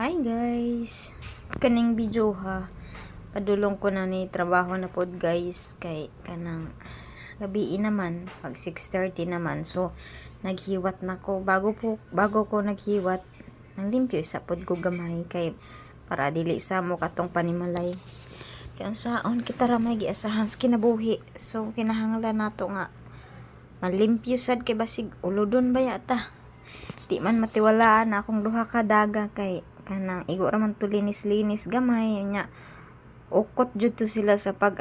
Hi guys! Kaning video ha, padulong ko na ni trabaho na pod guys, kay kanang gabi naman, pag 6:30 naman. So, naghiwat na ko. Bago ko naghiwat, nang limpyo sa pod ko gamay, kay para dili sa mo katong panimalay. Kaya saon kita ramay giasahan sa kinabuhi. So, kinahanglan nato nga malimpyo sad kay basig ulodon ba yata. Di man matiwalaan na akong duha ka daga kay kanang igo raman to linis-linis gamay nya ukot jud to sila sa pag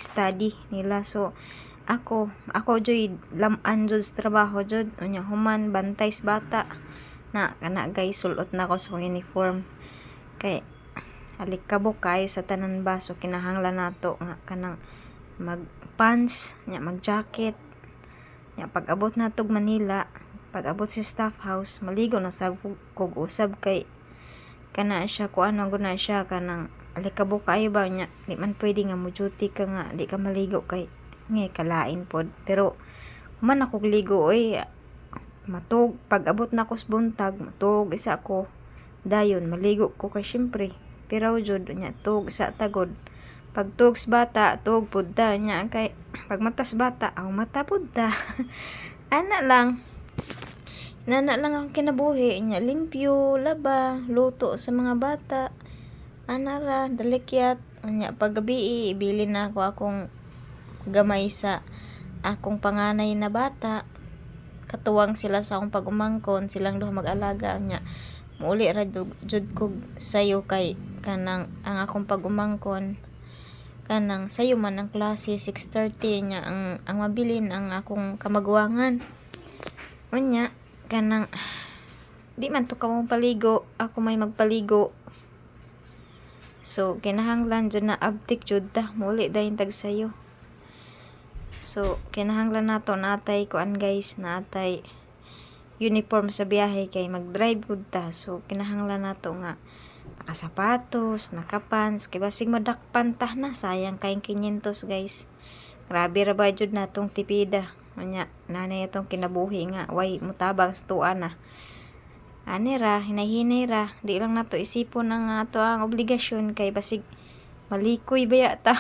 study nila. So ako joy laman jud sa trabaho jud unya human bantay sa bata na kana guys, sulot na ko sa uniform kay alikabok kayo sa tanan ba. So kinahanglan nato nga kanang mag pants nya mag jacket nya pag abot natog Manila, pag abot sa staff house, maligo na sab kog usab kay kana siya ko ano guna siya kanang alikabok kayo ba nya di man pwede nga mo duty ka nga di ka maligo kay ngay kalain pod. Pero man ako ligo oy matug pag abot na ko sa buntag matug isa ko dayon maligo ko kay syempre pero jud nya tug sa tagod pag tug sa bata tug pud ta nya kay pag matas bata aw mata pud ta ana lang ang kinabuhi nya limpyo laba luto sa mga bata anara dalikyat nya paggabi ibili na ako akong gamay sa akong panganay na bata katuwang sila sa akong pag-umangkon silang duha mag-alaga nya muuli ra jud ko sayo kay kanang ang akong pag-umangkon kanang sayo man ang klase 6:30 nya ang mabilin ang akong kamagwangan unya kanang di man to ka mong paligo ako may magpaligo. So kinahanglan jud na abtik jud ta muli dayon tag sayo. So kinahanglan nato natay kuan guys, natay uniform sa biyahe kay mag-drive gud ta. So kinahanglan nato nga nakasapatos, nakapants kay basig madakpan ta na sayang kay 500 guys. Grabe ra ba jud natong tipida. Anya nanay itong kinabuhi nga way mutabang sa tuan na ani ra hinay-hinay ra di lang nato isipon ang ato ang obligasyon kay basig malikoy ba yata.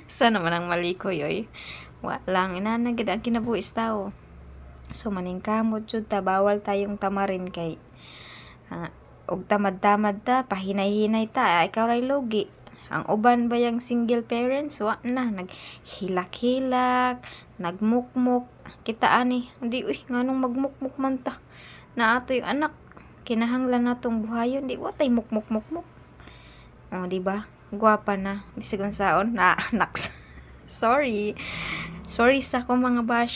Sana man ang malikoy oy wa lang inana gid ang kinabuhi sa tao. So maningkamot jud ta bawal tayong tamarin kay og tamad-tamad ta pahinay-hinay ta ikaw ray logi. Ang uban ba yung single parents wa na naghilak-hilak nagmukmuk kita ani hindi nganong magmukmuk man ta na ato yung anak kinahanglan natong buhayon di watay mukmuk di ba gwapa na bisig unsaon na anak. sorry sa ko mga bash.